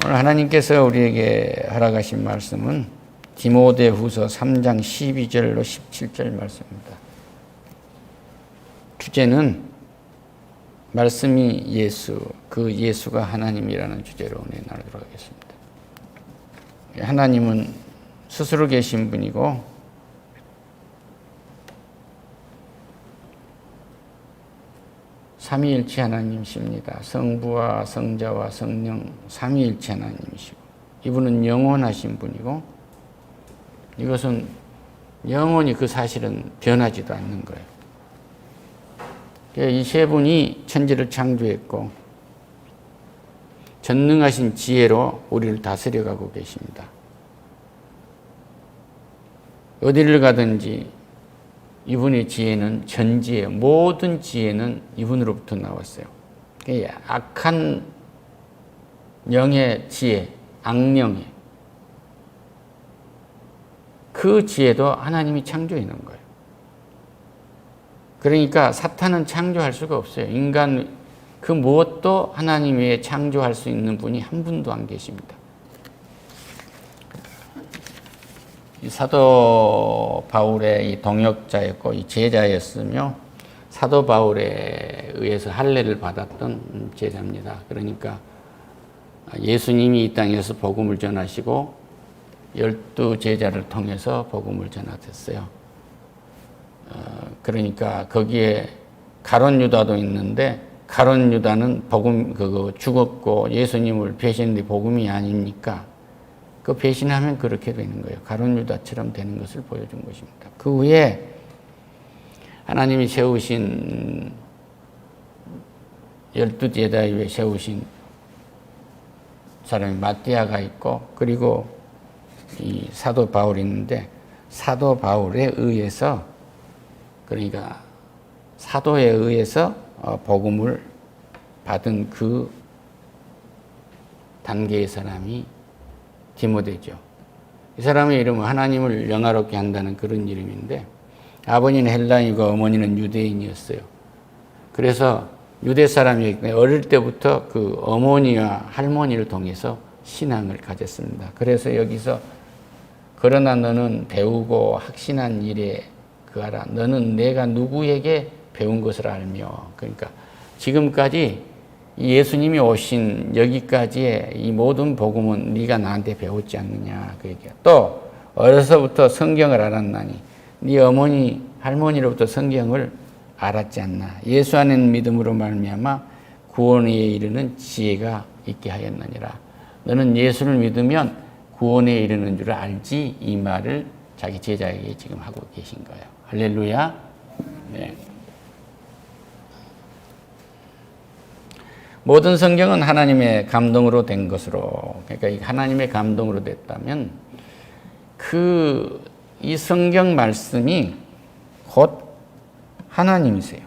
오늘 하나님께서 우리에게 허락하신 말씀은 디모데후서 3장 12절로 17절 말씀입니다. 주제는 말씀이 예수, 그 예수가 하나님이라는 주제로 은혜 나누도록 하겠습니다. 하나님은 스스로 계신 분이고 삼위일체 하나님이십니다. 성부와 성자와 성령 삼위일체 하나님이시고 이분은 영원하신 분이고 이것은 영원히 그 사실은 변하지도 않는 거예요. 이 세 분이 천지를 창조했고 전능하신 지혜로 우리를 다스려가고 계십니다. 어디를 가든지 이분의 지혜는 전지혜, 모든 지혜는 이분으로부터 나왔어요. 악한 영의 지혜, 악령의 그 지혜도 하나님이 창조해 놓은 거예요. 그러니까 사탄은 창조할 수가 없어요. 인간 그 무엇도 하나님 외에 창조할 수 있는 분이 한 분도 안 계십니다. 이 사도 바울의 이 동역자였고 이 제자였으며 사도 바울에 의해서 할례를 받았던 제자입니다. 그러니까 예수님이 이 땅에서 복음을 전하시고 12 제자를 통해서 복음을 전하셨어요. 그러니까 거기에 가룟 유다도 있는데 가룟 유다는 복음 그거 죽었고 예수님을 배신했는데 복음이 아닙니까? 그 배신하면 그렇게 되는 거예요. 가룟 유다처럼 되는 것을 보여준 것입니다. 그 후에 하나님이 세우신 12 제자 위에 세우신 사람이 마띠아가 있고 그리고 이 사도 바울이 있는데 사도 바울에 의해서 그러니까 사도에 의해서 복음을 받은 그 단계의 사람이 디모데죠. 이 사람의 이름은 하나님을 영화롭게 한다는 그런 이름인데 아버지는 헬라인이고 어머니는 유대인이었어요. 그래서 유대 사람이었기 때문에 어릴 때부터 그 어머니와 할머니를 통해서 신앙을 가졌습니다. 그래서 여기서 그러나 너는 배우고 확신한 일에 그하라. 너는 내가 누구에게 배운 것을 알며. 그러니까 지금까지 예수님이 오신 여기까지의 이 모든 복음은 네가 나한테 배웠지 않느냐 그 얘기야. 또 어려서부터 성경을 알았나니 네 어머니 할머니로부터 성경을 알았지 않나. 예수 안에 믿음으로 말미암아 구원에 이르는 지혜가 있게 하였느니라. 너는 예수를 믿으면 구원에 이르는 줄 알지. 이 말을 자기 제자에게 지금 하고 계신 거예요. 할렐루야. 네. 모든 성경은 하나님의 감동으로 된 것으로, 그러니까 하나님의 감동으로 됐다면 이 성경 말씀이 곧 하나님이세요.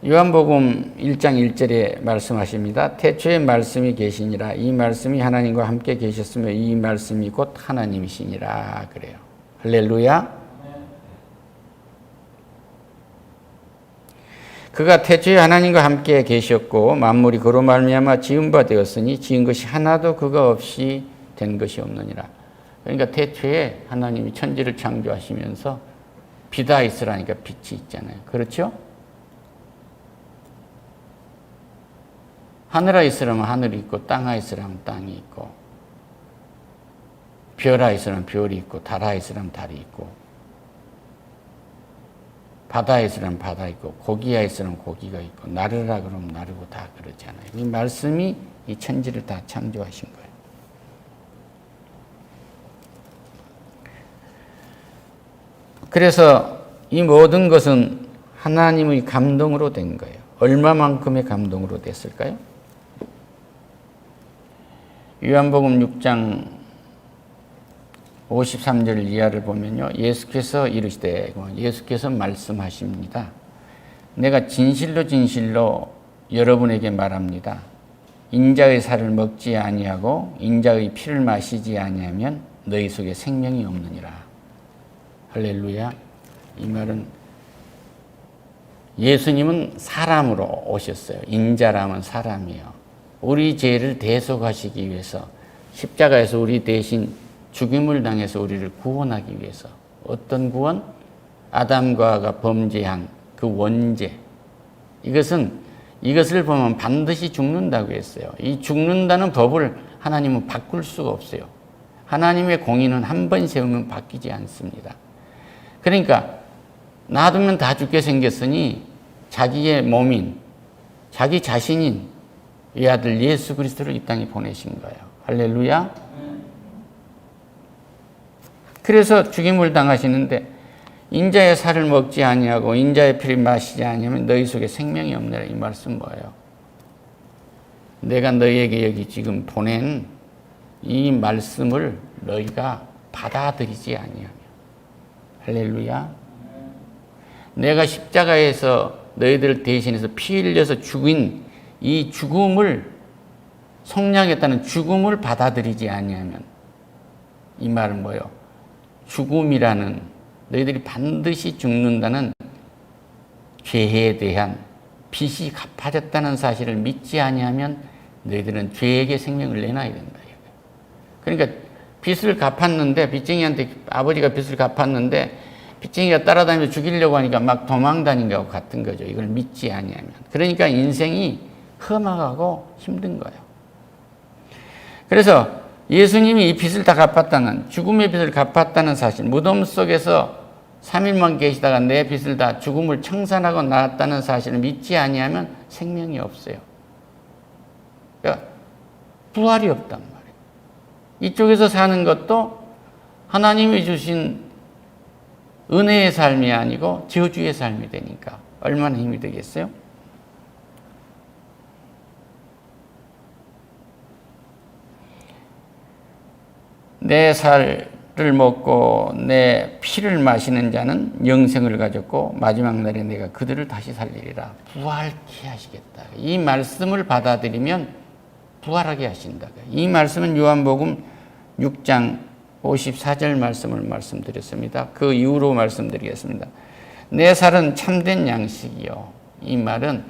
요한복음 1장 1절에 말씀하십니다. 태초에 말씀이 계시니라. 이 말씀이 하나님과 함께 계셨으며 이 말씀이 곧 하나님이시니라. 그래요. 할렐루야. 그가 태초에 하나님과 함께 계셨고 만물이 그로 말미암아 지은 바 되었으니 지은 것이 하나도 그가 없이 된 것이 없느니라. 그러니까 태초에 하나님이 천지를 창조하시면서 비다 있으라니까 빛이 있잖아요. 그렇죠? 하늘아 있으라면 하늘이 있고 땅아 있으라면 땅이 있고 별아 있으라면 별이 있고 달아 있으라면 달이 있고 바다에 있으면 바다 있고 고기에 있으면 고기가 있고 나르라 그러면 나르고 다 그렇잖아요. 이 말씀이 이 천지를 다 창조하신 거예요. 그래서 이 모든 것은 하나님의 감동으로 된 거예요. 얼마만큼의 감동으로 됐을까요? 요한복음 6장 53절 이하를 보면요. 예수께서 이르시되 예수께서 말씀하십니다. 내가 진실로 진실로 여러분에게 말합니다. 인자의 살을 먹지 아니하고 인자의 피를 마시지 아니하면 너희 속에 생명이 없느니라. 할렐루야. 이 말은 예수님은 사람으로 오셨어요. 인자라면 사람이에요. 우리 죄를 대속하시기 위해서 십자가에서 우리 대신 죽임을 당해서 우리를 구원하기 위해서 어떤 구원? 아담과 하와가 범죄한 그 원죄. 이것을 보면 반드시 죽는다고 했어요. 이 죽는다는 법을 하나님은 바꿀 수가 없어요. 하나님의 공의는 한 번 세우면 바뀌지 않습니다. 그러니까 놔두면 다 죽게 생겼으니 자기의 몸인, 자기 자신인 외아들 예수 그리스도를 이 땅에 보내신 거예요. 할렐루야. 그래서 죽임을 당하시는데 인자의 살을 먹지 아니하고 인자의 피를 마시지 아니하면 너희 속에 생명이 없느라. 이 말씀 뭐예요? 내가 너희에게 여기 지금 보낸 이 말씀을 너희가 받아들이지 아니하면. 할렐루야. 내가 십자가에서 너희들을 대신해서 피 흘려서 죽인 이 죽음을, 속량했다는 죽음을 받아들이지 아니하면. 이 말은 뭐예요? 죽음이라는, 너희들이 반드시 죽는다는 죄에 대한 빚이 갚아졌다는 사실을 믿지 아니하면 너희들은 죄에게 생명을 내놔야 된다. 그러니까 빚을 갚았는데, 빚쟁이한테 아버지가 빚을 갚았는데 빚쟁이가 따라다니면서 죽이려고 하니까 막 도망다닌 것과 같은 거죠. 이걸 믿지 아니하면. 그러니까 인생이 험악하고 힘든 거예요. 그래서 예수님이 이 빚을 다 갚았다는, 죽음의 빚을 갚았다는 사실, 무덤 속에서 3일만 계시다가 내 빚을 다 죽음을 청산하고 나왔다는 사실을 믿지 아니하면 생명이 없어요. 그러니까 부활이 없단 말이에요. 이쪽에서 사는 것도 하나님이 주신 은혜의 삶이 아니고 저주의 삶이 되니까 얼마나 힘이 되겠어요? 내 살을 먹고 내 피를 마시는 자는 영생을 가졌고 마지막 날에 내가 그들을 다시 살리리라. 부활케 하시겠다. 이 말씀을 받아들이면 부활하게 하신다. 이 말씀은 요한복음 6장 54절 말씀을 말씀드렸습니다. 그 이후로 말씀드리겠습니다. 내 살은 참된 양식이요. 이 말은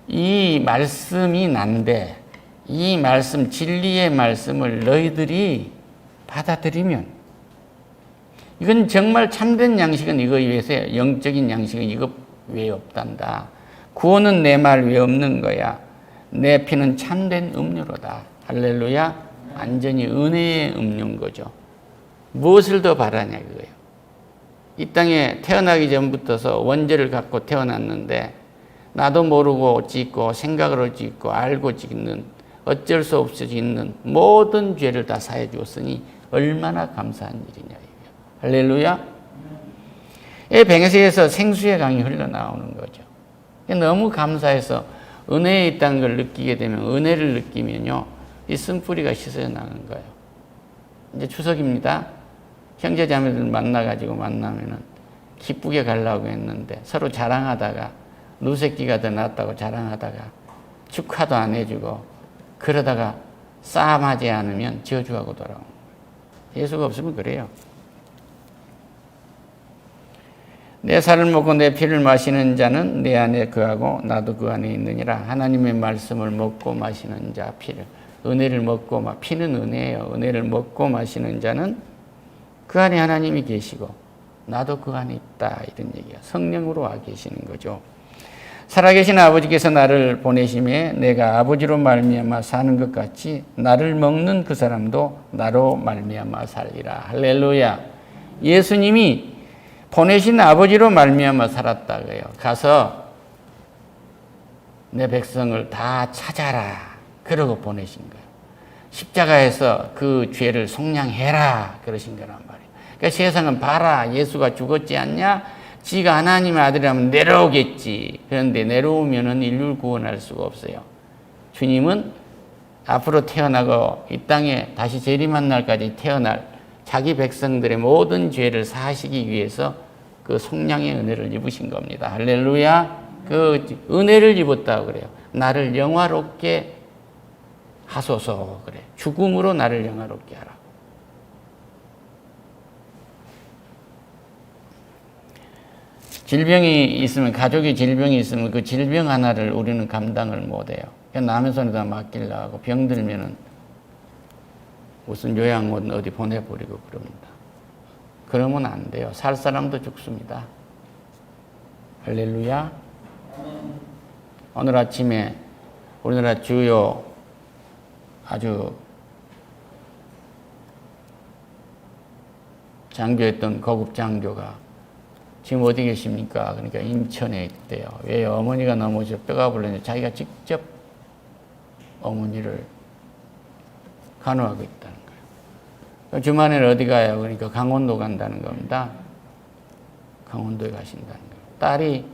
이 말씀이 난데, 이 말씀, 진리의 말씀을 너희들이 받아들이면, 이건 정말 참된 양식은 이거 위해서, 영적인 양식은 이거 외에 없단다. 구원은 내 말 외에 없는 거야. 내 피는 참된 음료로다. 할렐루야. 완전히 은혜의 음료인 거죠. 무엇을 더 바라냐 그거예요. 이 땅에 태어나기 전부터서 원죄를 갖고 태어났는데 나도 모르고 짓고 생각으로 짓고 알고 짓는, 어쩔 수 없이 짓는 모든 죄를 다 사해 주었으니 얼마나 감사한 일이냐 이거예요. 할렐루야. 이 뱅에서에서 생수의 강이 흘러나오는 거죠. 너무 감사해서 은혜에 있다는 걸 느끼게 되면, 은혜를 느끼면요, 이 쓴뿌리가 씻어져 나가는 거예요. 이제 추석입니다. 형제 자매들 만나면은 기쁘게 가려고 했는데 서로 자랑하다가 누새끼가 더 낫다고 자랑하다가 축하도 안 해주고 그러다가 싸움하지 않으면 저주하고 돌아오는 거예요. 예수가 없으면 그래요. 내 살을 먹고 내 피를 마시는 자는 내 안에 거하고 나도 그 안에 있느니라. 하나님의 말씀을 먹고 마시는 자, 피를, 은혜를 먹고, 피는 은혜예요. 은혜를 먹고 마시는 자는 그 안에 하나님이 계시고 나도 그 안에 있다. 이런 얘기야. 성령으로 와 계시는 거죠. 살아계신 아버지께서 나를 보내심에 내가 아버지로 말미암아 사는 것 같이 나를 먹는 그 사람도 나로 말미암아 살리라. 할렐루야. 예수님이 보내신 아버지로 말미암아 살았다고요. 가서 내 백성을 다 찾아라. 그러고 보내신 거예요. 십자가에서 그 죄를 속량해라. 그러신 거란 말이에요. 그러니까 세상은 봐라. 예수가 죽었지 않냐? 지가 하나님의 아들이라면 내려오겠지. 그런데 내려오면은 인류를 구원할 수가 없어요. 주님은 앞으로 태어나고 이 땅에 다시 재림한 날까지 태어날 자기 백성들의 모든 죄를 사하시기 위해서 그 속량의 은혜를 입으신 겁니다. 할렐루야. 그 은혜를 입었다고 그래요. 나를 영화롭게 하소서 그래. 죽음으로 나를 영화롭게 하라. 질병이 있으면, 가족이 질병이 있으면 그 질병 하나를 우리는 감당을 못해요. 남의 손에다 맡기려고 병들면은 무슨 요양원 어디 보내버리고 그럽니다. 그러면 안 돼요. 살 사람도 죽습니다. 할렐루야. 오늘 아침에 우리나라 주요 아주 장교였던 고급 장교가 지금 어디 계십니까? 그러니까 인천에 있대요. 왜? 어머니가 넘어져 뼈가 불렀는데 자기가 직접 어머니를 간호하고 있다는 거예요. 주말에는 어디 가요? 그러니까 강원도 간다는 겁니다. 강원도에 가신다는 거예요. 딸이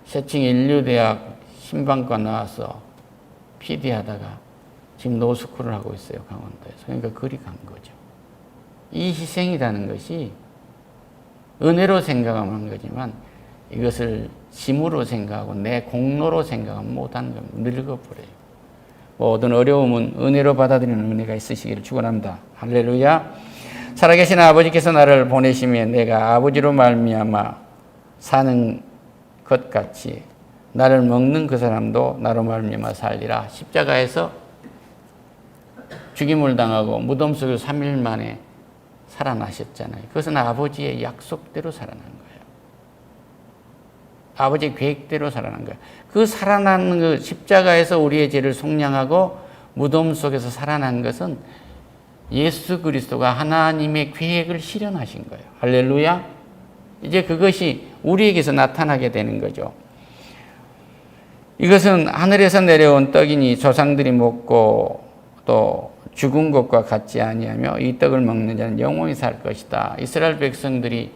세칭 인류대학 신방과 나와서 PD 하다가 지금 노스쿨을 하고 있어요. 강원도에서. 그러니까 그리 간 거죠. 이 희생이라는 것이 은혜로 생각하면 거지만 이것을 짐으로 생각하고 내 공로로 생각하면 못하는 겁니다. 늙어버려요. 모든 어려움은 은혜로 받아들이는 은혜가 있으시기를 축원합니다. 할렐루야. 살아계신 아버지께서 나를 보내시면 내가 아버지로 말미암아 사는 것 같이 나를 먹는 그 사람도 나로 말미암아 살리라. 십자가에서 죽임을 당하고 무덤 속에서 3일 만에 살아나셨잖아요. 그것은 아버지의 약속대로 살아난 거예요. 아버지의 계획대로 살아난 거예요. 그 살아난 그 십자가에서 우리의 죄를 속량하고 무덤 속에서 살아난 것은 예수 그리스도가 하나님의 계획을 실현하신 거예요. 할렐루야. 이제 그것이 우리에게서 나타나게 되는 거죠. 이것은 하늘에서 내려온 떡이니 조상들이 먹고 또 죽은 것과 같지 아니하며 이 떡을 먹는 자는 영원히 살 것이다. 이스라엘 백성들이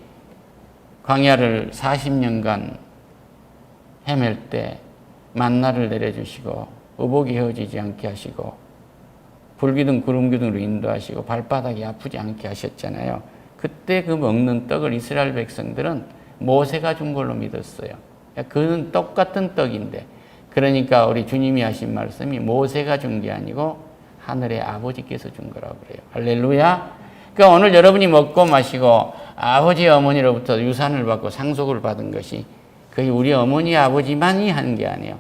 광야를 40년간 헤맬 때 만나를 내려주시고 의복이 헤어지지 않게 하시고 불기둥 구름기둥으로 인도하시고 발바닥이 아프지 않게 하셨잖아요. 그때 그 먹는 떡을 이스라엘 백성들은 모세가 준 걸로 믿었어요. 그는 똑같은 떡인데, 그러니까 우리 주님이 하신 말씀이 모세가 준 게 아니고 하늘의 아버지께서 준 거라고 그래요. 할렐루야. 그러니까 오늘 여러분이 먹고 마시고 아버지 어머니로부터 유산을 받고 상속을 받은 것이 그게 우리 어머니 아버지만이 한 게 아니에요.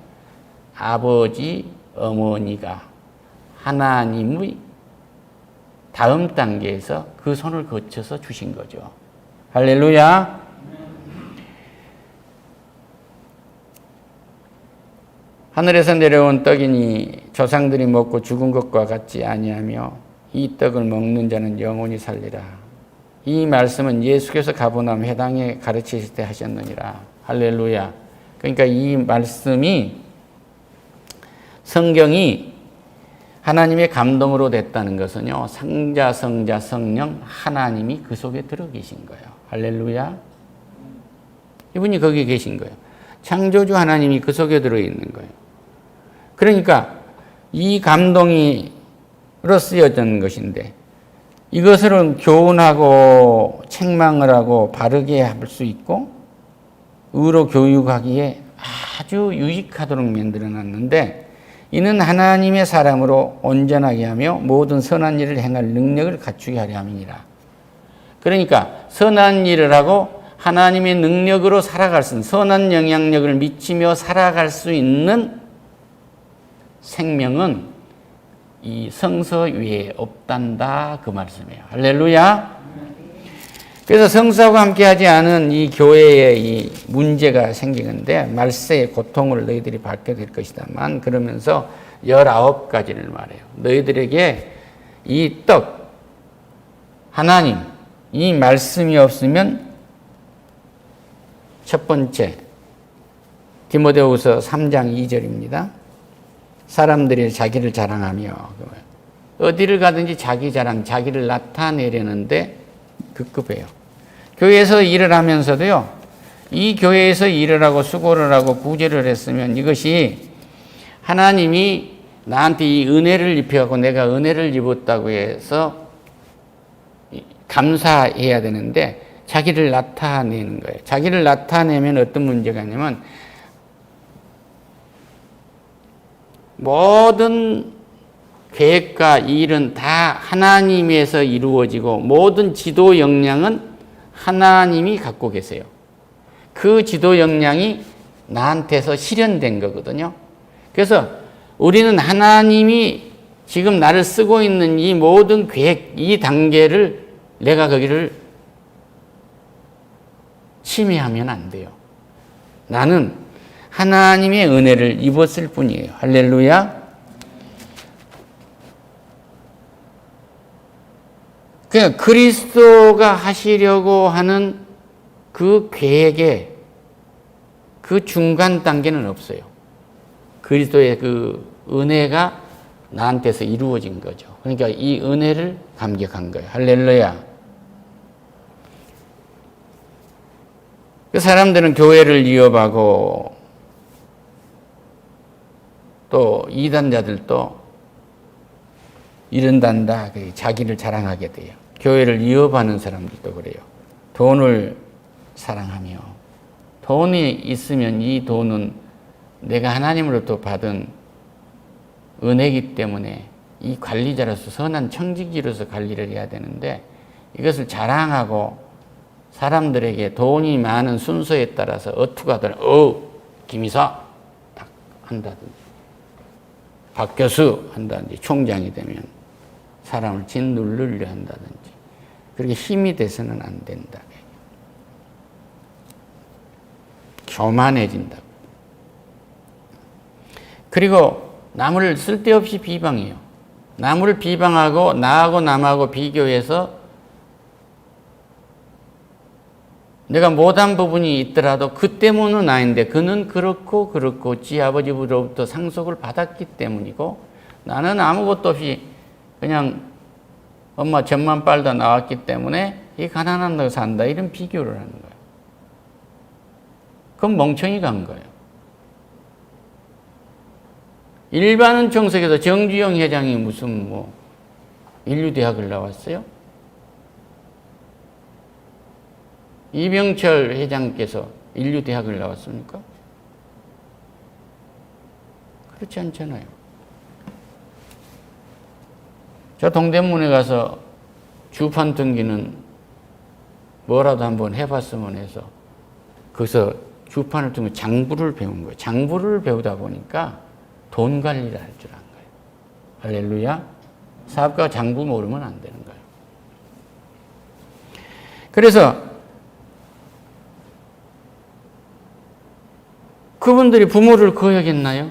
아버지 어머니가 하나님의 다음 단계에서 그 손을 거쳐서 주신 거죠. 할렐루야. 하늘에서 내려온 떡이니 조상들이 먹고 죽은 것과 같지 아니하며 이 떡을 먹는 자는 영원히 살리라. 이 말씀은 예수께서 가버나움 회당에 가르치실 때 하셨느니라. 할렐루야. 그러니까 이 말씀이 성경이 하나님의 감동으로 됐다는 것은요, 성자, 성자, 성령 하나님이 그 속에 들어 계신 거예요. 할렐루야. 이분이 거기에 계신 거예요. 창조주 하나님이 그 속에 들어 있는 거예요. 그러니까 이 감동이로 쓰여진 것인데 이것을 교훈하고 책망을 하고 바르게 할 수 있고 의로 교육하기에 아주 유익하도록 만들어놨는데 이는 하나님의 사람으로 온전하게 하며 모든 선한 일을 행할 능력을 갖추게 하려 함이니라. 그러니까 선한 일을 하고 하나님의 능력으로 살아갈 수 있는, 선한 영향력을 미치며 살아갈 수 있는 생명은 이 성서 위에 없단다, 그 말씀이에요. 할렐루야. 그래서 성서하고 함께하지 않은 이 교회에 이 문제가 생기는데 말세의 고통을 너희들이 받게 될 것이다만 그러면서 19가지를 말해요. 너희들에게 이 떡, 하나님, 이 말씀이 없으면 첫 번째 디모데후서 3장 2절입니다. 사람들이 자기를 자랑하며 어디를 가든지 자기 자랑, 자기를 나타내려는데 급급해요. 교회에서 일을 하면서도요, 이 교회에서 일을 하고 수고를 하고 구제를 했으면 이것이 하나님이 나한테 이 은혜를 입혀갖고 내가 은혜를 입었다고 해서 감사해야 되는데 자기를 나타내는 거예요. 자기를 나타내면 어떤 문제가 있냐면 모든 계획과 일은 다 하나님에서 이루어지고 모든 지도 역량은 하나님이 갖고 계세요. 그 지도 역량이 나한테서 실현된 거거든요. 그래서 우리는 하나님이 지금 나를 쓰고 있는 이 모든 계획, 이 단계를 내가 거기를 침해하면 안 돼요. 나는 하나님의 은혜를 입었을 뿐이에요. 할렐루야. 그냥 그리스도가 하시려고 하는 그 계획에 그 중간 단계는 없어요. 그리스도의 그 은혜가 나한테서 이루어진 거죠. 그러니까 이 은혜를 감격한 거예요. 할렐루야. 그 사람들은 교회를 위협하고 또 이단자들도 이런단다. 자기를 자랑하게 돼요. 교회를 위협하는 사람들도 그래요. 돈을 사랑하며 돈이 있으면 이 돈은 내가 하나님으로부터 받은 은혜이기 때문에 이 관리자로서 선한 청지기로서 관리를 해야 되는데 이것을 자랑하고 사람들에게 돈이 많은 순서에 따라서 어투가들 김이사 딱 한다든지 박 교수 한다든지 총장이 되면 사람을 짓누르려 한다든지 그렇게 힘이 돼서는 안 된다. 교만해진다고. 그리고 남을 쓸데없이 비방해요. 남을 비방하고 나하고 남하고 비교해서 내가 못한 부분이 있더라도 그 때문은 아닌데 그는 그렇고 지 아버지로부터 상속을 받았기 때문이고 나는 아무것도 없이 그냥 엄마 젖만 빨다 나왔기 때문에 이 가난한 너 산다 이런 비교를 하는 거예요. 그건 멍청이가 한 거예요. 일반은 정석에서 정주영 회장이 무슨 인류대학을 나왔어요? 이병철 회장께서 인류대학을 나왔습니까? 그렇지 않잖아요. 저 동대문에 가서 주판 등기는 뭐라도 한번 해봤으면 해서 거기서 주판을 통해 장부를 배운 거예요. 장부를 배우다 보니까 돈 관리를 할 줄 안 거예요. 할렐루야. 사업가 장부 모르면 안 되는 거예요. 그래서 그분들이 부모를 거역했나요?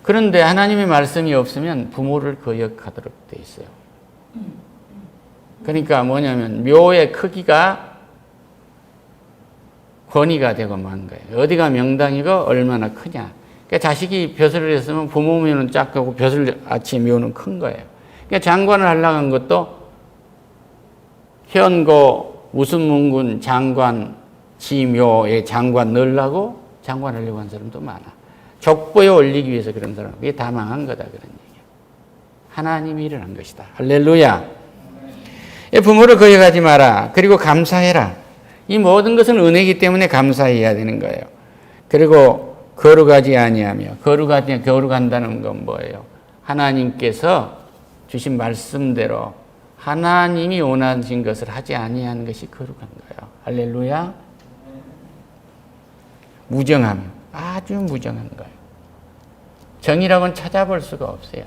그런데 하나님의 말씀이 없으면 부모를 거역하도록 돼 있어요. 그러니까 뭐냐면 묘의 크기가 권위가 되고 만 거예요. 어디가 명당이고 얼마나 크냐. 그러니까 자식이 벼슬을 했으면 부모 묘는 작고 벼슬 아치 묘는 큰 거예요. 그러니까 장관을 하려고 한 것도 현고 무슨 문군 장관 지묘의 장관 넣으려고 장관하려고 한 사람도 많아. 족보에 올리기 위해서 그런 사람. 그게 다 망한 거다 그런 얘기야. 하나님이 일을 한 것이다. 할렐루야. 부모를 거역하지 마라. 그리고 감사해라. 이 모든 것은 은혜이기 때문에 감사해야 되는 거예요. 그리고 거룩하지 아니하며 거룩한다는 건 뭐예요? 하나님께서 주신 말씀대로 하나님이 원하신 것을 하지 아니하는 것이 거룩한 거예요. 할렐루야. 무정하며 아주 무정한 거예요. 정의라고는 찾아볼 수가 없어요.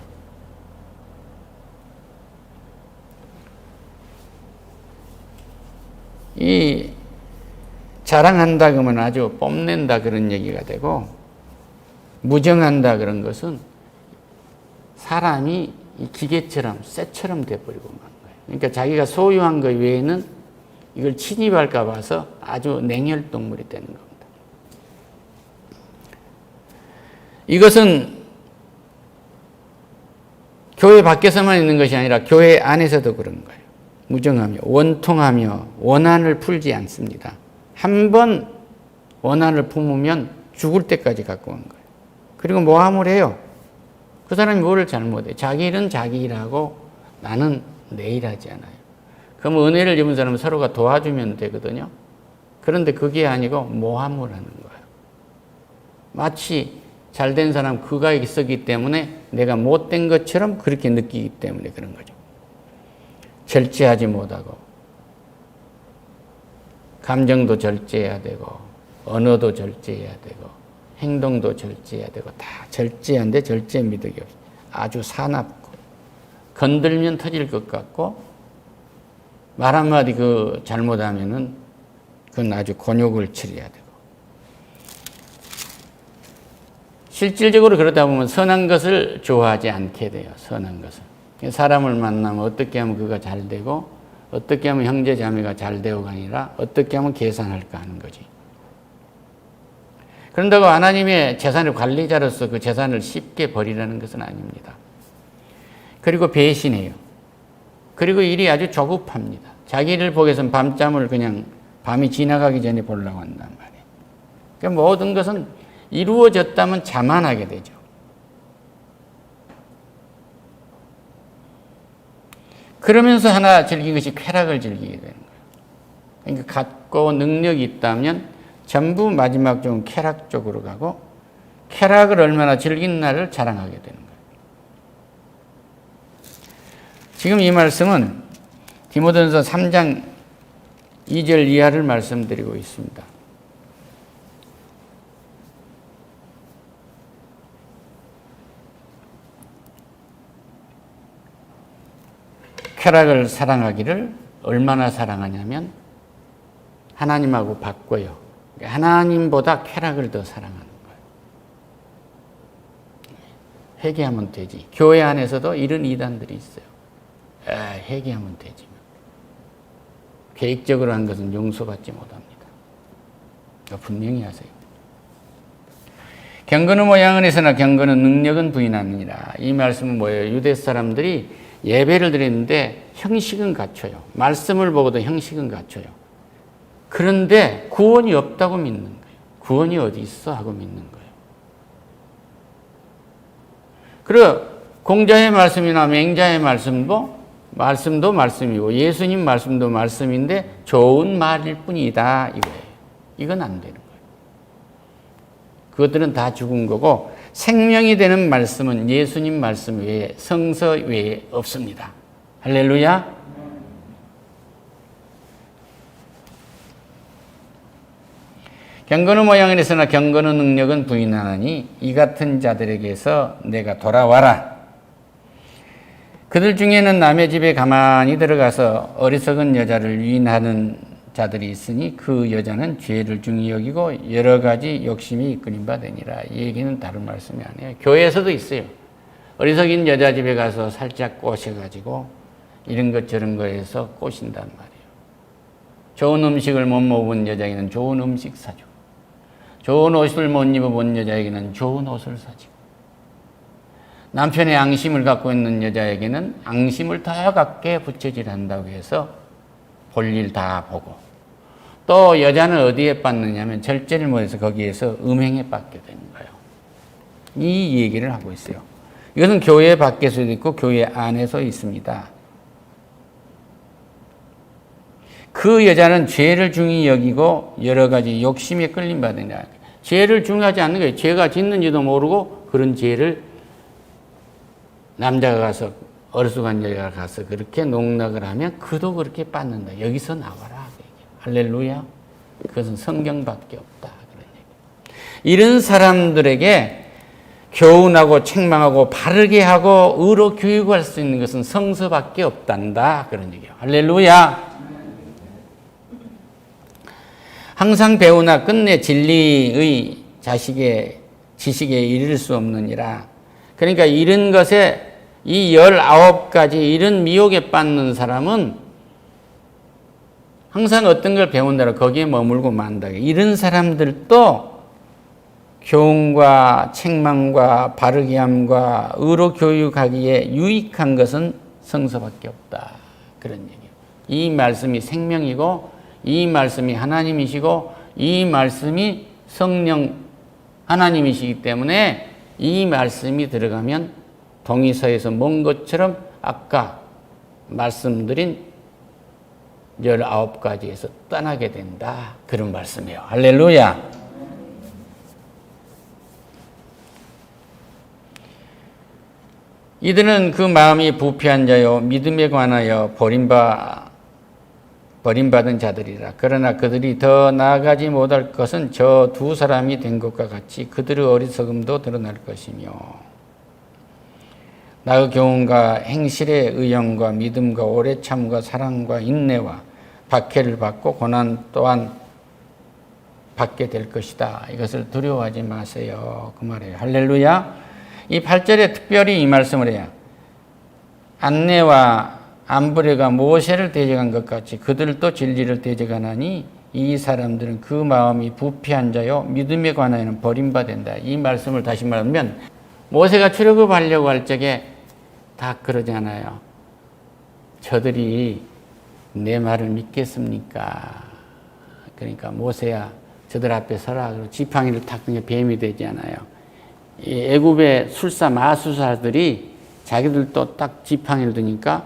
이 자랑한다 그러면 아주 뽐낸다 그런 얘기가 되고 무정한다 그런 것은 사람이 이 기계처럼 쇠처럼 돼버리고 만 거예요. 그러니까 자기가 소유한 것 외에는 이걸 침입할까 봐서 아주 냉혈동물이 되는 겁니다. 이것은 교회 밖에서만 있는 것이 아니라 교회 안에서도 그런 거예요. 무정하며 원통하며 원한을 풀지 않습니다. 한번 원한을 품으면 죽을 때까지 갖고 온 거예요. 그리고 모함을 해요. 그 사람이 뭐를 잘못해? 자기 일은 자기 일하고 나는 내 일 하지 않아요. 그럼 은혜를 입은 사람은 서로가 도와주면 되거든요. 그런데 그게 아니고 모함을 하는 거예요. 마치 잘된 사람 그가 있었기 때문에 내가 못된 것처럼 그렇게 느끼기 때문에 그런 거죠. 절제하지 못하고 감정도 절제해야 되고 언어도 절제해야 되고 행동도 절제해야 되고 다 절제한데 절제 미덕이 없어. 아주 사납고 건들면 터질 것 같고 말 한마디 잘못하면은 그건 아주 곤욕을 치러야 되고 실질적으로 그러다 보면 선한 것을 좋아하지 않게 돼요. 선한 것을. 사람을 만나면 어떻게 하면 그가 잘 되고 어떻게 하면 형제 자매가 잘 되고가 아니라 어떻게 하면 계산할까 하는 거지. 그런다고 하나님의 재산의 관리자로서 그 재산을 쉽게 버리라는 것은 아닙니다. 그리고 배신해요. 그리고 일이 아주 조급합니다. 자기 일을 보기 위해서는 밤잠을 그냥 밤이 지나가기 전에 보려고 한단 말이에요. 그러니까 모든 것은 이루어졌다면 자만하게 되죠. 그러면서 하나 즐긴 것이 쾌락을 즐기게 되는 거예요. 그러니까 갖고 능력이 있다면 전부 마지막 좀 쾌락 쪽으로 가고 쾌락을 얼마나 즐긴 날을 자랑하게 되는 거예요. 지금 이 말씀은 디모데전서 3장 2절 이하를 말씀드리고 있습니다. 쾌락을 사랑하기를 얼마나 사랑하냐면 하나님하고 바꿔요. 하나님보다 쾌락을 더 사랑하는 거예요. 회개하면 되지. 교회 안에서도 이런 이단들이 있어요. 회개하면 되지. 계획적으로 한 것은 용서받지 못합니다. 분명히 하세요. 경건의 모양은 있으나 경건의 능력은 부인하느니라. 이 말씀은 뭐예요? 유대 사람들이 예배를 드리는데 형식은 갖춰요. 말씀을 보고도 형식은 갖춰요. 그런데 구원이 없다고 믿는 거예요. 구원이 어디 있어? 하고 믿는 거예요. 그리고 공자의 말씀이나 맹자의 말씀도 말씀이고 예수님 말씀도 말씀인데 좋은 말일 뿐이다 이거예요. 이건 안 되는 거예요. 그것들은 다 죽은 거고 생명이 되는 말씀은 예수님 말씀 외에 성서 외에 없습니다. 할렐루야. 경건의 모양은 있으나 경건의 능력은 부인하나니 이 같은 자들에게서 내가 돌아와라. 그들 중에는 남의 집에 가만히 들어가서 어리석은 여자를 유인하는 자들이 있으니 그 여자는 죄를 중히 여기고 여러 가지 욕심이 이끌림 바 되니라. 이 얘기는 다른 말씀이 아니에요. 교회에서도 있어요. 어리석인 여자 집에 가서 살짝 꼬셔가지고 이런 것 저런 거에서 꼬신단 말이에요. 좋은 음식을 못 먹은 여자에게는 좋은 음식 사주고 좋은 옷을 못 입어본 여자에게는 좋은 옷을 사주고 남편의 앙심을 갖고 있는 여자에게는 앙심을 더 갖게 부처질한다고 해서 볼일 다 보고 또 여자는 어디에 빠느냐면 절제를 못해서 거기에서 음행에 빠게 되는 거예요. 이 얘기를 하고 있어요. 이것은 교회 밖에서도 있고 교회 안에서 있습니다. 그 여자는 죄를 중히 여기고 여러 가지 욕심에 끌림 받으냐. 죄를 중요하지 않는 거예요. 죄가 짓는지도 모르고 그런 죄를 남자가 가서 어리숙한 여자가 가서 그렇게 농락을 하면 그도 그렇게 받는다. 여기서 나와라. 할렐루야. 그것은 성경밖에 없다. 그런 얘기. 이런 사람들에게 교훈하고 책망하고 바르게 하고 의로 교육할 수 있는 것은 성서밖에 없단다. 그런 얘기예요. 할렐루야. 항상 배우나 끝내 진리의 지식에 이를 수 없느니라. 그러니까 이런 것에 이 19가지 이런 미혹에 빠는 사람은 항상 어떤 걸 배운다고 거기에 머물고 만다. 이런 사람들도 교훈과 책망과 바르게 함과 의로 교육하기에 유익한 것은 성서밖에 없다. 그런 얘기예요. 이 말씀이 생명이고 이 말씀이 하나님이시고 이 말씀이 성령 하나님이시기 때문에 이 말씀이 들어가면 동의서에서 먼 것처럼 아까 말씀드린 19가지에서 떠나게 된다. 그런 말씀이에요. 할렐루야. 이들은 그 마음이 부패한 자요 믿음에 관하여 버림바 버림받은 자들이라. 그러나 그들이 더 나아가지 못할 것은 저 두 사람이 된 것과 같이 그들의 어리석음도 드러날 것이며 나의 교훈과 행실의 의형과 믿음과 오래 참과 사랑과 인내와 박해를 받고 고난 또한 받게 될 것이다. 이것을 두려워하지 마세요. 그 말이에요. 할렐루야. 이 8절에 특별히 이 말씀을 해요. 안내와 안브레가 모세를 대적한 것 같이 그들도 진리를 대적하나니 이 사람들은 그 마음이 부패한 자요 믿음에 관하여는 버림받는다. 이 말씀을 다시 말하면 모세가 출애굽하려고 할 적에 다 그러잖아요. 저들이 내 말을 믿겠습니까? 그러니까 모세야 저들 앞에 서라. 그리고 지팡이를 탁 등에 뱀이 되잖아요. 이 애굽의 술사 마술사들이 자기들도 딱 지팡이를 드니까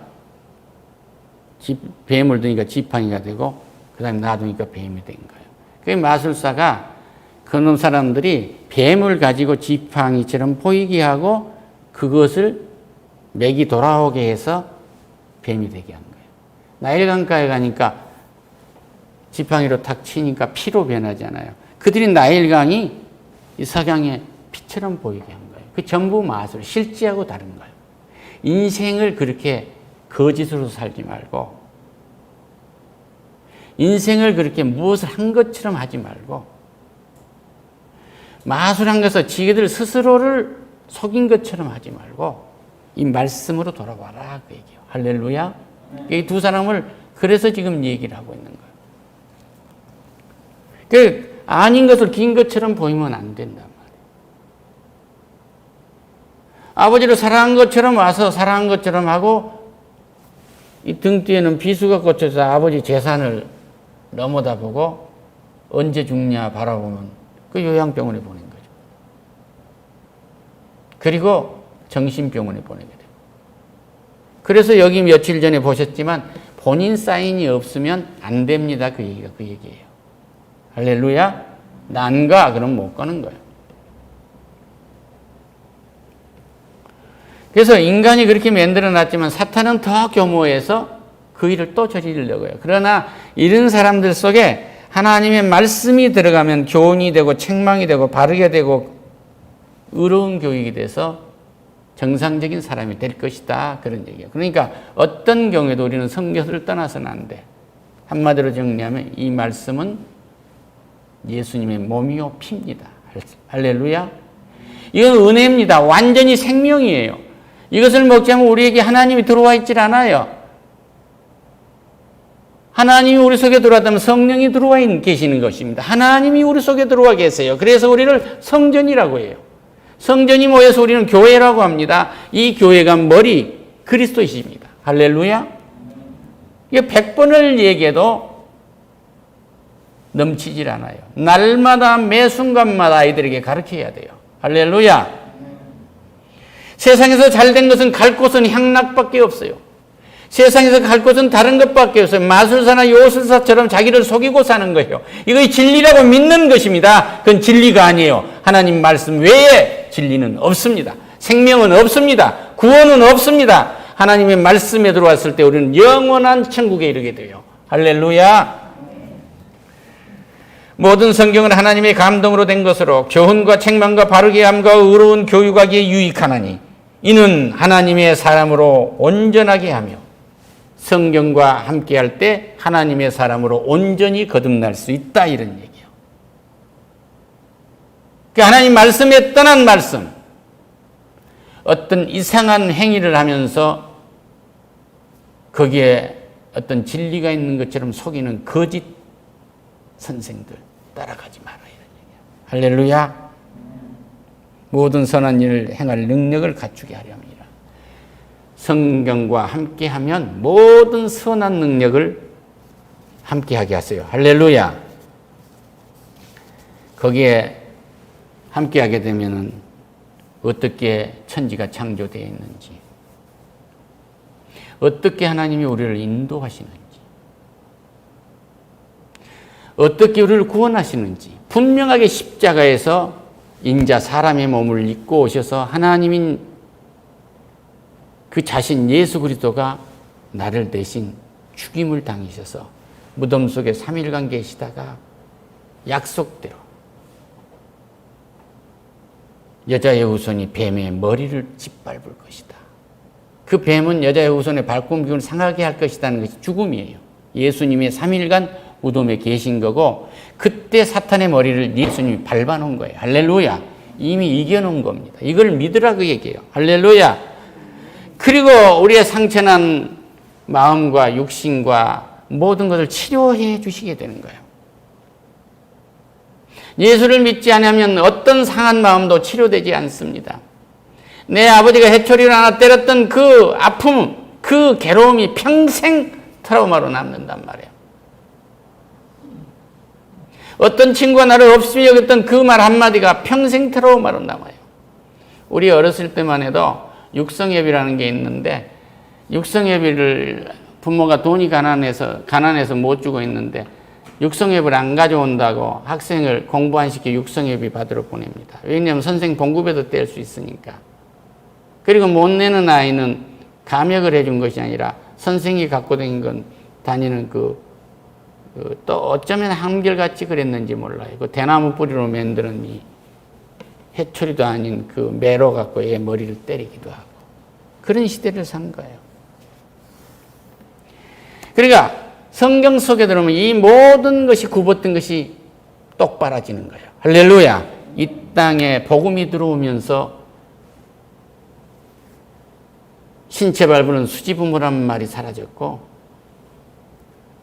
뱀을 드니까 지팡이가 되고 그 다음에 놔두니까 뱀이 된 거예요. 그 마술사가 그놈 사람들이 뱀을 가지고 지팡이처럼 보이게 하고 그것을 맥이 돌아오게 해서 뱀이 되게 한 거예요. 나일강가에 가니까 지팡이로 탁 치니까 피로 변하잖아요. 그들이 나일강이 이 석양의 피처럼 보이게 한 거예요. 그 전부 마술, 실제하고 다른 거예요. 인생을 그렇게 거짓으로 살지 말고 인생을 그렇게 무엇을 한 것처럼 하지 말고 마술한 것을 지들 스스로를 속인 것처럼 하지 말고 이 말씀으로 돌아와라 그 얘기예요. 할렐루야. 이 두 사람을 그래서 지금 얘기를 하고 있는 거예요. 그 아닌 것을 긴 것처럼 보이면 안 된단 말이에요. 아버지를 사랑한 것처럼 와서 사랑한 것처럼 하고 이 등 뒤에는 비수가 꽂혀서 아버지 재산을 넘어다보고 언제 죽냐 바라보면 그 요양병원에 보낸 거죠. 그리고 정신병원에 보내게 돼요. 그래서 여기 며칠 전에 보셨지만 본인 사인이 없으면 안 됩니다. 그 얘기가 그 얘기예요. 할렐루야. 난 가 그럼 못 가는 거예요. 그래서 인간이 그렇게 만들어놨지만 사탄은 더 교모해서 그 일을 또 저지르려고 해요. 그러나 이런 사람들 속에 하나님의 말씀이 들어가면 교훈이 되고 책망이 되고 바르게 되고 의로운 교육이 돼서 정상적인 사람이 될 것이다. 그런 얘기예요. 그러니까 어떤 경우에도 우리는 성경을 떠나서는 안 돼. 한마디로 정리하면 이 말씀은 예수님의 몸이요 피입니다. 할렐루야. 이건 은혜입니다. 완전히 생명이에요. 이것을 먹지 않으면 우리에게 하나님이 들어와 있질 않아요. 하나님이 우리 속에 들어왔다면 성령이 들어와 계시는 것입니다. 하나님이 우리 속에 들어와 계세요. 그래서 우리를 성전이라고 해요. 성전이 모여서 우리는 교회라고 합니다. 이 교회가 머리 그리스도이십니다. 할렐루야. 이게 100번을 얘기해도 넘치질 않아요. 날마다 매 순간마다 아이들에게 가르쳐야 돼요. 할렐루야. 세상에서 잘된 것은 갈 곳은 향락밖에 없어요. 세상에서 갈 곳은 다른 것밖에 없어요. 마술사나 요술사처럼 자기를 속이고 사는 거예요. 이거 진리라고 믿는 것입니다. 그건 진리가 아니에요. 하나님 말씀 외에 진리는 없습니다. 생명은 없습니다. 구원은 없습니다. 하나님의 말씀에 들어왔을 때 우리는 영원한 천국에 이르게 돼요. 할렐루야. 모든 성경은 하나님의 감동으로 된 것으로 교훈과 책망과 바르게 함과 의로운 교육하기에 유익하나니 이는 하나님의 사람으로 온전하게 하며 성경과 함께할 때 하나님의 사람으로 온전히 거듭날 수 있다 이런 얘기예요. 그러니까 하나님 말씀에 떠난 말씀, 어떤 이상한 행위를 하면서 거기에 어떤 진리가 있는 것처럼 속이는 거짓 선생들 따라가지 마라 이런 얘기예요. 할렐루야. 모든 선한 일을 행할 능력을 갖추게 하려 합니다. 성경과 함께하면 모든 선한 능력을 함께하게 하세요. 할렐루야. 거기에 함께하게 되면은 어떻게 천지가 창조되어 있는지, 어떻게 하나님이 우리를 인도하시는지, 어떻게 우리를 구원하시는지 분명하게 십자가에서 인자 사람의 몸을 입고 오셔서 하나님인 그 자신 예수 그리스도가 나를 대신 죽임을 당하셔서 무덤 속에 3일간 계시다가 약속대로 여자의 후손이 뱀의 머리를 짓밟을 것이다. 그 뱀은 여자의 후손의 발꿈기를 상하게 할 것이라는 것이 죽음이에요. 예수님의 3일간 무덤에 계신 거고 그때 사탄의 머리를 예수님이 밟아놓은 거예요. 할렐루야. 이미 이겨놓은 겁니다. 이걸 믿으라고 얘기해요. 할렐루야. 그리고 우리의 상처난 마음과 육신과 모든 것을 치료해 주시게 되는 거예요. 예수를 믿지 않으면 어떤 상한 마음도 치료되지 않습니다. 내 아버지가 해초리를 하나 때렸던 그 아픔, 그 괴로움이 평생 트라우마로 남는단 말이에요. 어떤 친구가 나를 없이 여겼던 그 말 한마디가 평생 트라우마로 남아요. 우리 어렸을 때만 해도 육성예비라는 게 있는데 육성예비를 부모가 돈이 가난해서 못 주고 있는데 육성예비를 안 가져온다고 학생을 공부 안 시켜 육성예비 받으러 보냅니다. 왜냐하면 선생님 봉급에도 뗄 수 있으니까. 그리고 못 내는 아이는 감역을 해준 것이 아니라 선생님이 갖고 다니는 또 어쩌면 한결같이 그랬는지 몰라요. 그 대나무 뿌리로 만드는 이 해초리도 아닌 그 매로 갖고 얘 머리를 때리기도 하고 그런 시대를 산 거예요. 그러니까 성경 속에 들어오면 이 모든 것이 굽었던 것이 똑바라지는 거예요. 할렐루야. 이 땅에 복음이 들어오면서 신체 발부는 수지부모라는 말이 사라졌고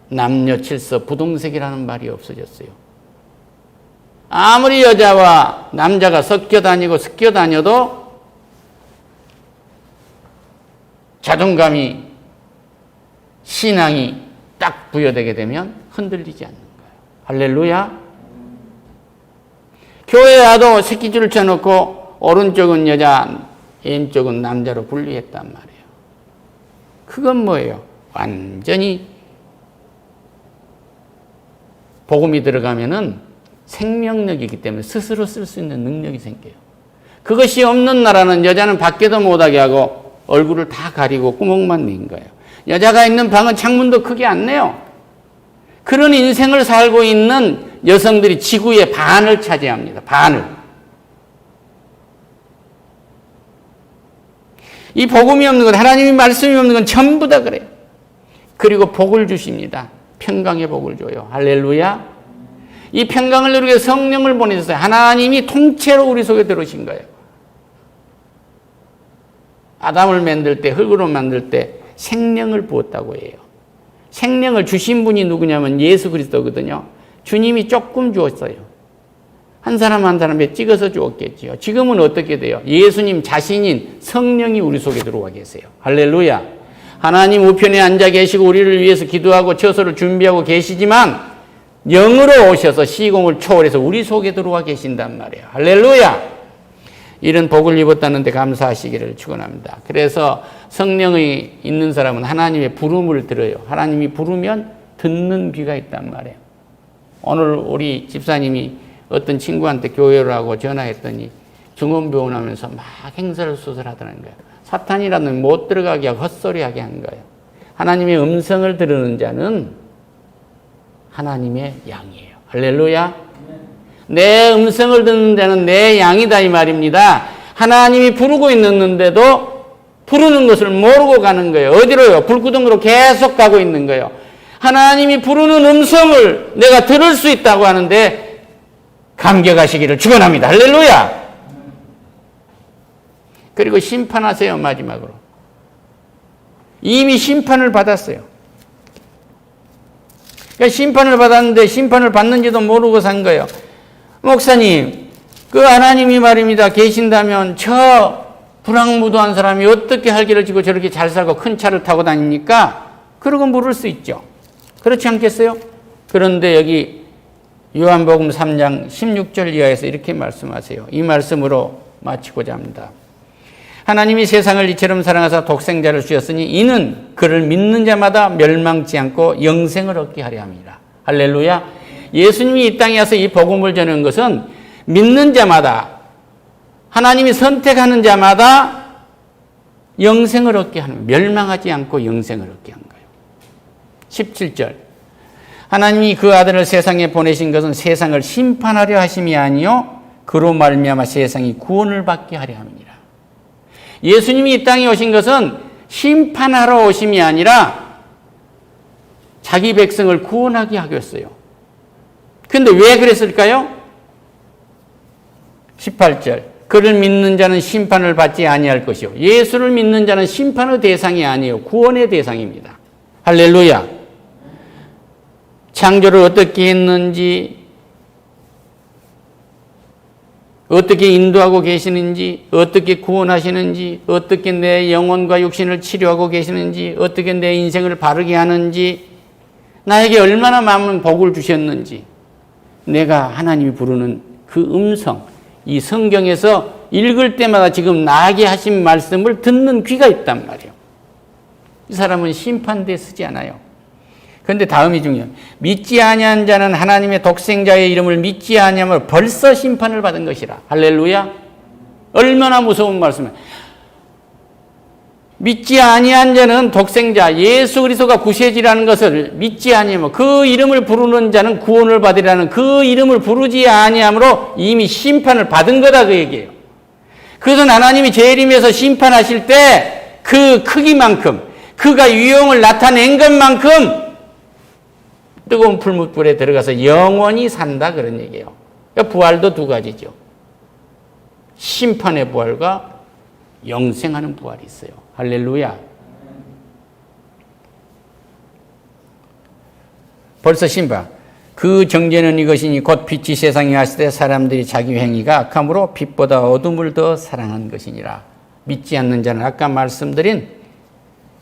남녀 칠서 부동색이라는 말이 없어졌어요. 아무리 여자와 남자가 섞여 다녀도 자존감이 신앙이 딱 부여되게 되면 흔들리지 않는 거예요. 할렐루야. 교회 와도 새끼줄을 쳐놓고 오른쪽은 여자, 왼쪽은 남자로 분리했단 말이에요. 그건 뭐예요? 완전히 복음이 들어가면은 생명력이기 때문에 스스로 쓸 수 있는 능력이 생겨요. 그것이 없는 나라는 여자는 밖에도 못하게 하고 얼굴을 다 가리고 구멍만 낸 거예요. 여자가 있는 방은 창문도 크게 안 내요. 그런 인생을 살고 있는 여성들이 지구의 반을 차지합니다. 반을. 이 복음이 없는 것, 하나님의 말씀이 없는 건 전부 다 그래요. 그리고 복을 주십니다. 평강의 복을 줘요. 할렐루야. 이 평강을 누리기 위해 성령을 보내셨어요. 하나님이 통째로 우리 속에 들어오신 거예요. 아담을 만들 때, 흙으로 만들 때 생명을 부었다고 해요. 생명을 주신 분이 누구냐면 예수 그리스도거든요. 주님이 조금 주었어요. 한 사람 한 사람에 찍어서 주었겠지요. 지금은 어떻게 돼요? 예수님 자신인 성령이 우리 속에 들어와 계세요. 할렐루야. 하나님 우편에 앉아 계시고 우리를 위해서 기도하고 처소를 준비하고 계시지만 영으로 오셔서 시공을 초월해서 우리 속에 들어와 계신단 말이에요. 할렐루야. 이런 복을 입었다는데 감사하시기를 축원합니다. 그래서 성령이 있는 사람은 하나님의 부름을 들어요. 하나님이 부르면 듣는 귀가 있단 말이에요. 오늘 우리 집사님이 어떤 친구한테 교회를 하고 전화했더니 중원병원 하면서 막 행설수설하더라는 거예요. 사탄이라는 못 들어가게 하고 헛소리하게 한 거예요. 하나님의 음성을 들으는 자는 하나님의 양이에요. 할렐루야. 내 음성을 듣는 자는 내 양이다 이 말입니다. 하나님이 부르고 있는데도 부르는 것을 모르고 가는 거예요. 어디로요? 불구덩이로 계속 가고 있는 거예요. 하나님이 부르는 음성을 내가 들을 수 있다고 하는데 감격하시기를 축원합니다. 할렐루야. 그리고 심판하세요. 마지막으로. 이미 심판을 받았어요. 그러니까 심판을 받았는데 심판을 받는지도 모르고 산 거예요. 목사님, 그 하나님이 말입니다. 계신다면 저 불황무도한 사람이 어떻게 할기를 지고 저렇게 잘 살고 큰 차를 타고 다닙니까? 그러고 물을 수 있죠. 그렇지 않겠어요? 그런데 여기 요한복음 3장 16절 이하에서 이렇게 말씀하세요. 이 말씀으로 마치고자 합니다. 하나님이 세상을 이처럼 사랑하사 독생자를 주셨으니 이는 그를 믿는 자마다 멸망치 않고 영생을 얻게 하려 합니다. 할렐루야. 예수님이 이 땅에 와서 이 복음을 전하는 것은 믿는 자마다 하나님이 선택하는 자마다 영생을 얻게 하는 거예요. 멸망하지 않고 영생을 얻게 한 거예요. 17절 하나님이 그 아들을 세상에 보내신 것은 세상을 심판하려 하심이 아니요 그로 말미암아 세상이 구원을 받게 하려 함이니라. 예수님이 이 땅에 오신 것은 심판하러 오심이 아니라 자기 백성을 구원하게 하겠어요. 그런데 왜 그랬을까요? 18절 그를 믿는 자는 심판을 받지 아니할 것이요 예수를 믿는 자는 심판의 대상이 아니요 구원의 대상입니다. 할렐루야. 창조를 어떻게 했는지, 어떻게 인도하고 계시는지, 어떻게 구원하시는지, 어떻게 내 영혼과 육신을 치료하고 계시는지, 어떻게 내 인생을 바르게 하는지, 나에게 얼마나 많은 복을 주셨는지, 내가 하나님이 부르는 그 음성, 이 성경에서 읽을 때마다 지금 나에게 하신 말씀을 듣는 귀가 있단 말이에요. 이 사람은 심판대에 쓰지 않아요. 그런데 다음이 중요해요. 믿지 아니한 자는 하나님의 독생자의 이름을 믿지 아니하면 벌써 심판을 받은 것이라. 할렐루야. 얼마나 무서운 말씀이에요. 믿지 아니한 자는 독생자 예수 그리스도가 구세주라는 것을 믿지 아니하면 그 이름을 부르는 자는 구원을 받으리라는 그 이름을 부르지 아니함으로 이미 심판을 받은 거다 그 얘기예요. 그것은 하나님이 재림에서 심판하실 때 그 크기만큼 그가 유형을 나타낸 것만큼 뜨거운 풀무불에 들어가서 영원히 산다 그런 얘기예요. 그러니까 부활도 두 가지죠. 심판의 부활과 영생하는 부활이 있어요. 할렐루야. 벌써 심판. 그 정죄는 이것이니 곧 빛이 세상에 왔을 때 사람들이 자기 행위가 악함으로 빛보다 어둠을 더 사랑한 것이니라. 믿지 않는 자는 아까 말씀드린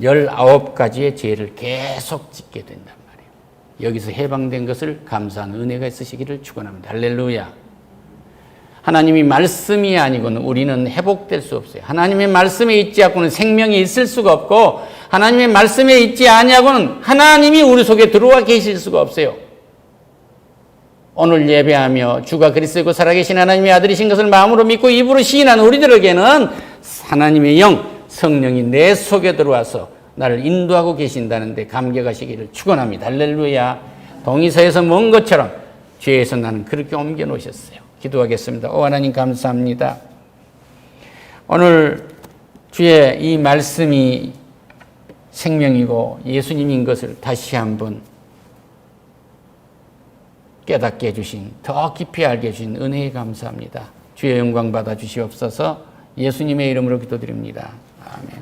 19가지의 죄를 계속 짓게 된다. 여기서 해방된 것을 감사하는 은혜가 있으시기를 축원합니다. 할렐루야. 하나님이 말씀이 아니고는 우리는 회복될 수 없어요. 하나님의 말씀에 있지 않고는 생명이 있을 수가 없고 하나님의 말씀에 있지 아니하고는 하나님이 우리 속에 들어와 계실 수가 없어요. 오늘 예배하며 주가 그리스도이고 살아계신 하나님의 아들이신 것을 마음으로 믿고 입으로 시인하는 우리들에게는 하나님의 영, 성령이 내 속에 들어와서 나를 인도하고 계신다는데 감격하시기를 축원합니다. 할렐루야. 동의서에서 먼 것처럼 죄에서 나는 그렇게 옮겨 놓으셨어요. 기도하겠습니다. 오 하나님 감사합니다. 오늘 주의 이 말씀이 생명이고 예수님인 것을 다시 한번 깨닫게 해주신, 더 깊이 알게 해주신 은혜에 감사합니다. 주의 영광 받아 주시옵소서. 예수님의 이름으로 기도드립니다. 아멘.